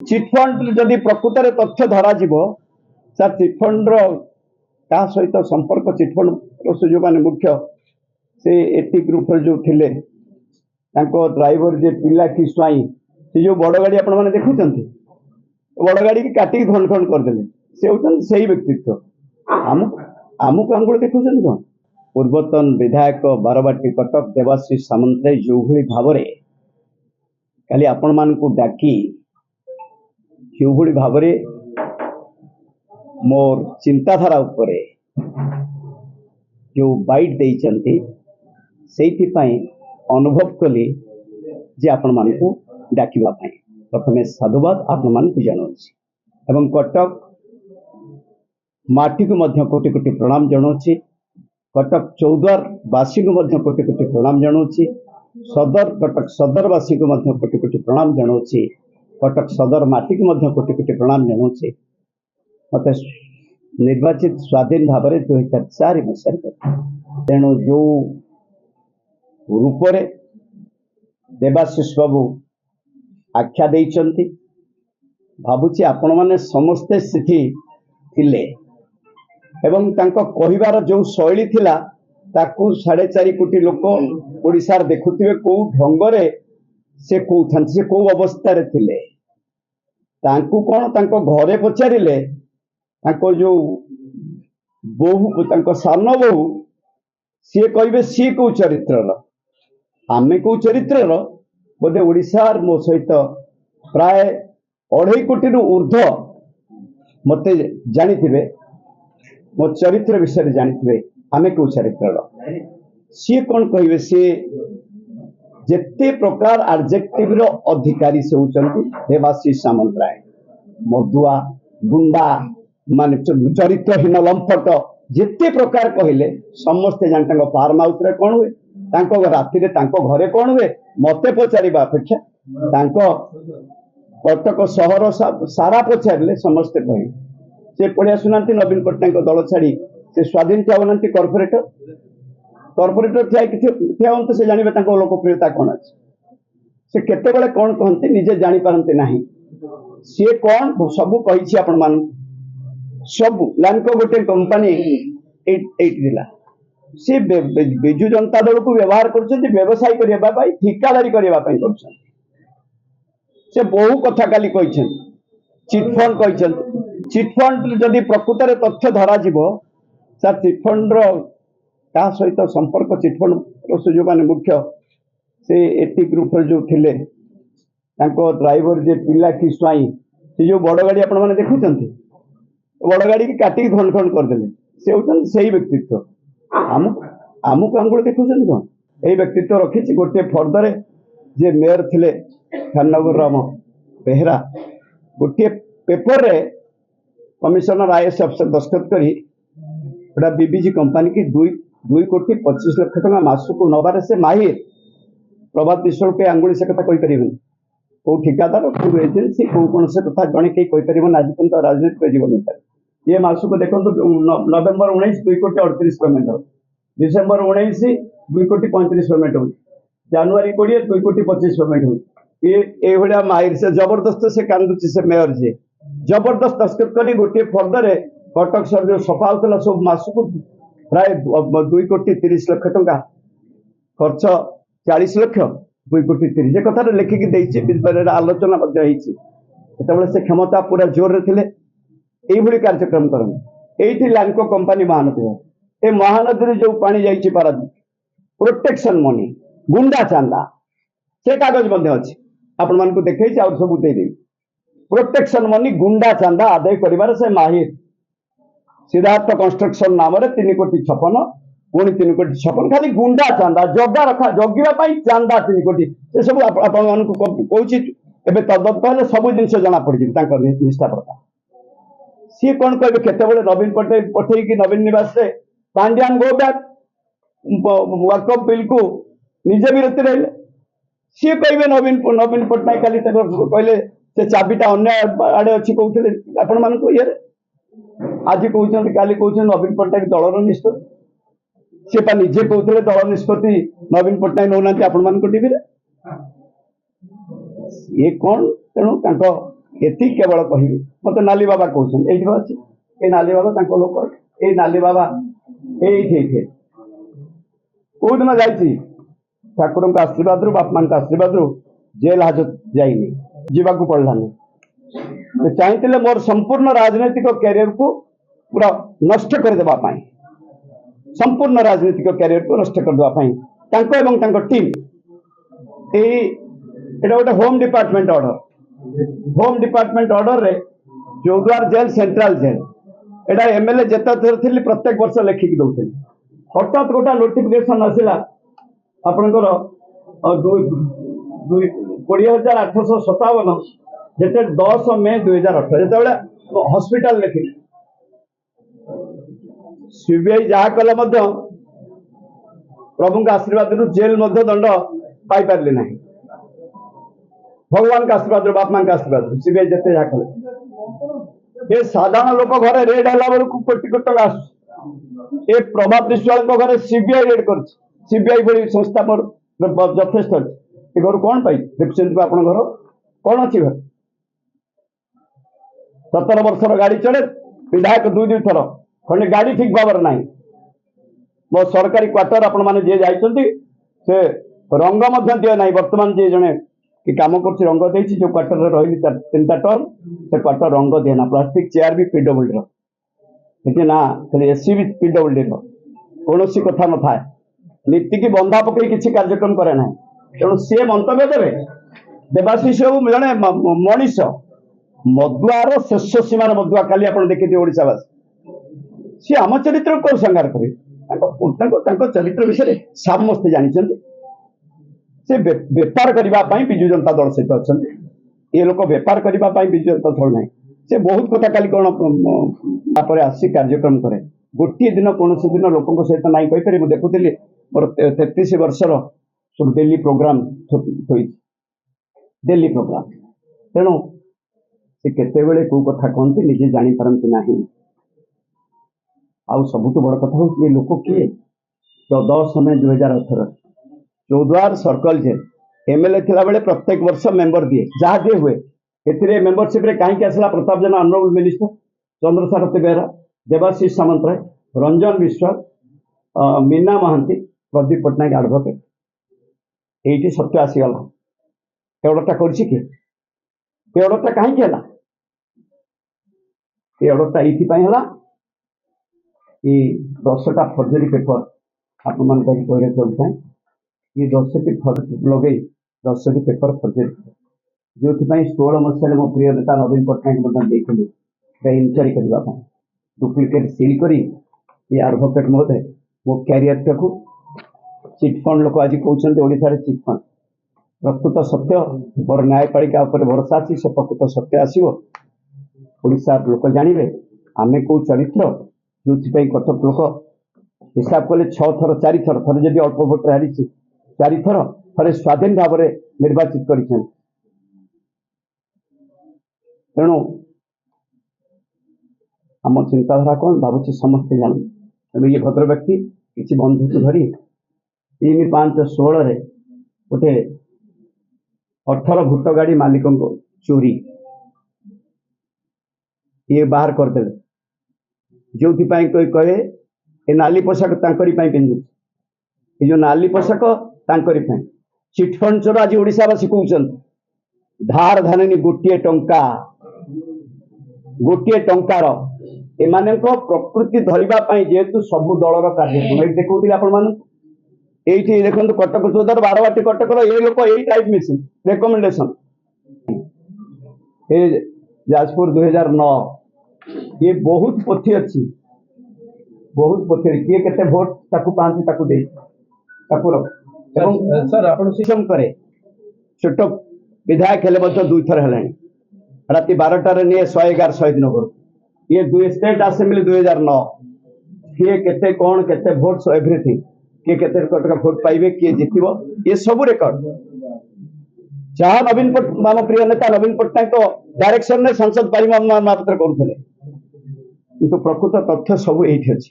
Chit fund जदि प्रकृत तथ्य धरा सर चिटफंड क्या सहित संपर्क चिटफंड से जो मैंने मुख्य से एटी ग्रुप जो थे ड्राइवर जे पिला कि स्वाई से जो बड़ गाड़ी आपण मैंने देखुं बड़ गाड़ी की काटिक खंड खंड करदे से होती से व्यक्तित्व आमको आंगुल देखुं कौन पूर्वतन विधायक बारबाटी कटक देवाशीष सामंतराय जो भाव काली आपण मानकु डाकी जो भाव मोर चिंताधारा उपरे जो बाइट देइचंती अनुभव कली जे आपण मानकु डाकिबा पई प्रथमे साधुवाद आपण मानकु जणाउछि एवं कटक माटी को मध्य कोटि कोटि प्रणाम जणाउछि कटक चौद्वार वासी को मध्य कोटि कोटि प्रणाम जणाउछि सदर कटक सदर वासी को मध्य कोटि कोटि प्रणाम जणाउछि कटक सदर माटी को मध्य कोटि कोटि प्रणाम जणाउछि मत निर्वाचित स्वाधीन भाव 2004 मसीह तेणु जो रूपरे देवाशीष बाबू आख्या देइचंती भावुची आपण माने समस्ते सिथि थिले एवं तांको कहिबार जो शैली थिला ताकू 4.5 कोटी लोक ओडिसार देखुथिबे को ढंगरे से कहउथान से को अवस्था रे थिले तांकू कोन तांको घरे पचारिले तांको जो बहु तांको सान बहु सी कहे सी को चरित्र आमे को चरित्र बोधे ओडिशार मो सहित प्राय 2.5 कोटी ऊर्ध्व मते जानी मो चरित्र विषय जानी आमे को चरित्र सी कौन कहे सी जेते प्रकार एडजेक्टिव रो अधिकारी से होचंती देवाशीष सामंतराय मधुआ गुंडा माने चरित्रहीन लंपट जिते प्रकार कहले समस्ते जान फार्म हाउस रे कौन हुए तांको राति रे तांको घरे कौन हुए मते पचारिबा अपेक्षा तांको कटक सहर सारा पचारे समस्ते कहे से पढ़िया सुनाती नवीन पट्टनायक दल छाड़ी से स्वाधीन ठिया बनाती कॉर्पोरेटर ठिया हम से जाने लोकप्रियता कौन अच्छे से केते बड़े कौन कहते निजे जानी पारते नहीं सी कौन सबू कही आपण मान सब लैंको गोटे कंपनी जिला सी बिजु जनता दल को व्यवहार कर व्यवसाय करने ठिकादारी करने से बहु कथा काली चिटफंड चिटफंड जदि प्रकृत तथ्य धरा सर चिटफंड क्या सहित संपर्क चिटफंड से जो मैंने मुख्य से एटी ग्रुप जो थे ड्राइवर जे पिला कि स्वाई से जो बड़ गाड़ी आपण मैंने देखुं बड़ गाड़ी की काटिक खंड खंड करदे से होती से व्यक्तित्व आमको आंगुल देखुं कौन यही व्यक्तित्व रखी गोटे फर्दर जे मेयर थे खाननगर राम बेहरा गोटे पेपर रे कमिशनर आईएएस अफसर दस्तखत करी बीबीजी कंपनी की 2 कोटी 25 लाख टका मासक नबार से माहिर प्रभात विश्व के आंगुली से कथा कही पारे कौ ठिकादार कौ एजेन्सी कौ कौन से कथा जड़े कहीं कहीपर आज पर्यटन राजनीतिक जीवन ये मासक देखो नवेम्बर 19 2 कोटी 38 पेमेंट हो डिसेम्बर 19 2 कोटी 35 पेमेंट हो जनवरी 20 2 कोटी 25 पेमेंट हो ये भाया माहिर से जबरदस्त से कांदुची से मेयर जी जबरदस्त दस्तखत कर गोटे फर्दर कटक सर जो सफा होता सब मासक प्राय 2 कोटी 30 लाख टका खर्च 40 लाख 2 कोटी 30 कथा लिखिकी आलोचना से क्षमता पूरा जोर रे थिले यही कार्यक्रम करते ये लैंको कंपनी महानदी ए महानदी जो पानी जाइए पारादीप प्रोटेक्शन मनी गुंडा चांदा से कागज अच्छी आपण मानक देखई सब देदेवी प्रोटेक्शन मनी गुंडा चांदा आदाय कर से माहिर सिद्धार्थ कंस्ट्रक्शन नाम 3 कोटी 56 पुणी 3 कोटी 56 खाली गुंडा चांदा जगा रखा जगिवा चांदा 3 कोटी से सब आपण कहूँ एवं तदंत सब जिन जना पड़ निष्ठापरता सी कौन कहे केत नवीन पट्टनायक पठेगी नवीन निवास से Pandian go back workup bill को निजे विरति रहे सी कहे नवीन पट्टनायक खाली कहले से चाबिटा अन्य आड़े अच्छी कहते आपण मान ये आज कहते काली कहते नवीन पट्टनायक दलर निष्पत्ति सी निजे कहते दल निष्पत्ति नवीन पट्टनायक नौना आपण मान टीवी ये कौन तेणु एति केवल कहि मते नाली बाबा कहउछन एठी अछि ए नाली बाबा तांको लोक ए नाली बाबा एठी को दिन जाइछि ठाकुर का आशीर्वाद रु बाप मान का आशीर्वाद रु जेल हाजत जाइनी जीवाकू पड़लानी चाहिए मोर संपूर्ण राजनीतिक कैरियर को पूरा नष्ट कर देबा पाई संपूर्ण राजनीतिक कैरियर को नष्ट कर देबा पाई तांको एवं तांको टीम एटा गोटे होम डिपार्टमेंट ऑर्डर रे चौद्वार जेल सेंट्रल जेल एटा एमएलए जेता थर थिली प्रत्येक वर्ष लेखिक दउथिल हठात गोटा नोटिफिकेशन आसिला आपनकर 20,857 जेते 10 मई 2018 जेते हॉस्पिटल लेखिल सीबीआई जहाँ कले मध्य प्रभु का आशीर्वाद रु जेल मध्य दंड पाई पारले नहीं भगवान का आशीर्वाद बाप मान का आशीर्वाद सीबीआई जेते जहाँ कले ये साधारण लोक घरे रेड हला बेलू कोटी कोटी टका आस ए प्रभात विश्वाल घरे सीबीआई रेड कर सीबीआई बड़ी संस्था पर यथेष्ट अच्छे घर कौन पाई देखुं आप घर कौन अच्छी घर 17 वर्षर गाड़ी चढ़े विधायक 2 थर खंडे गाड़ी ठीक भाव ना मो सरकारी क्वार्टर आपण मैंने जी जाइए से रंग दिए ना बर्तमान जी जड़े कि कम कर रंग दे जो क्वार्टर रही 3टा टर्म से क्वार्टर रंग दिए ना प्लास्टिक चेयर भी पीडब्ल्यूडी ना एसी भी पीडब्ल्यूडी कौन कथा न था नीति की बंधा पकई किसी कार्यक्रम करे ना तेणु सी मंतव्य देवे देवाशीष जड़े मनीष मदुआर शेष सीमार मदुआ काली आप देखिए ओडावासी सी आम चरित्र कौन संगार करे चरित्र विषय समस्ते जानते से बेपार करने विजु जनता दल सहित अच्छा ये लोक बेपार करने विजु जनता दल ना से बहुत कथा काली कौन आसी कार्यक्रम करे गोटे दिन कौन दिन लोक सहित ना कहीपर मुझे देखुली मोर 33 वर्षर सब डेली प्रोग्राम डेली प्रोग्राम तेणु से केतेबेले को कथा कहते निजे जानी पारती ना आउ सबुठ बड़ कथा हूँ ये लोक किए 10 मई 2018 चौद्वार सर्कल जेल एमएलए थिला बेले प्रत्येक वर्ष मेंबर दिए जहाँ दिए हुए ए मेंबरशिप रे कहीं आसला Pratap Jena honourable minister Chandrasarathi Behera Debashish Samantaray Ranjan Biswal Mina Mahanty Pradeep Pattnaik advocate ये सत्य आसीगला एवडा कर ऑर्डर कहीं ये ऑर्डर ये कि 10टा फर्जरी पेपर आप मान कहना चाहूँ ये 10टी लगे 10टी पेपर फर्जरी जो 16 मसीह मो प्रिय नेता नवीन पट्टनायक इनक्वारी करने डुप्लिकेट सिल कर ये एडवोकेट महोदय मो क्यारियर को चिटफंड लोक आज कहते ओडिशा रे चिटफंड प्रकृत सत्य मोर न्यायपालिका भरोसा अच्छी से प्रकृत सत्य आसो ओडिशा लोक जानवे आमे कौ चरित्र जो कटक लोक हिसाब कले 6 थर 4 थर थे जब अल्प भोट हारी 4 थर थे स्वाधीन भाव में निर्वाचित कर तेणु आम चिंताधारा कौन भावुँ समस्ते जान तेणु ये भद्र व्यक्ति किसी बंधुक धरी 3-5-16 गोटे 18 भूत गाड़ी मालिकों को चोरी ये बाहर करदे जो कोई कहे ये नाली पोशाक पिंधु ये जो नाली पोशाक चिटफंड चोर आज ओडावासी कहते धार धानी गोटे टंकार एम प्रकृति धरवाई जेहेतु सबू दलर कार्यक्रम ये देखुली आपण ये देखो कटक 14 बारवाटी कटकर ये लोक यही टाइप मेसीन रेकमेंडेशन ये जाजपुर 2009 ये बहुत पोथी अच्छी बहुत पोथी किए केते भोट ताकू पांती ताकू दे ताकू सर आपण सिस्टम करे छोट विधायक हेले मध्य 2 थर हेलानी राति 12टा रे निये 111 शहीद नगर ये 2 स्टेट असेंबली 2009 किए केते कोन केते भोट एवरीथिंग किए केते टका भोट पाइबे किए जितिबो ये सब रेकॉर्ड जहाँ नवीन माम प्रिय नेता नवीन पट्टनायक तो डायरेक्शन में संसद परिमाण मात्र करुले किंतु प्रकृत तथ्य सब ये अच्छी।